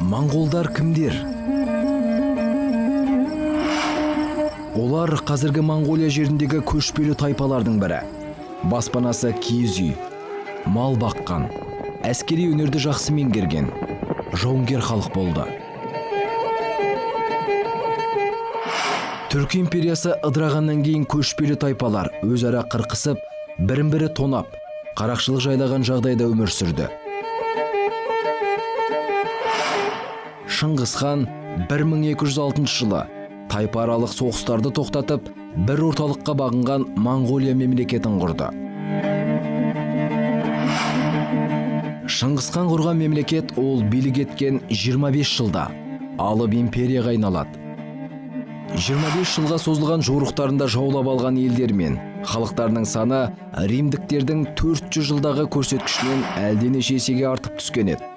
Монголдар кімдер? Олар қазіргі Монголия жеріндегі көшпелі тайпалардың бірі. Баспанасы киіз үй, мал баққан, әскери өнерді жақсы меңгерген, жауынгер халық болды. Түркі империясы ыдырағаннан кейін көшпелі тайпалар өзара қырқысып, бірін-бірі тонап, қарақшылық жайлаған жағдайда өмір сүрді. Шыңғыс хан 1206 жылы тайпааралық соғыстарды тоқтатып, бір орталыққа бағынған Монголия мемлекетін құрды. Шыңғыс хан құрған мемлекет ол билік еткен 25 жылда алып империяға айналады. 25 жылға созылған жорықтарында жаулап алған елдер мен халықтарының саны римдіктердің 400 жылдағы көрсеткішінен әлденеше есеге артып түскен еді.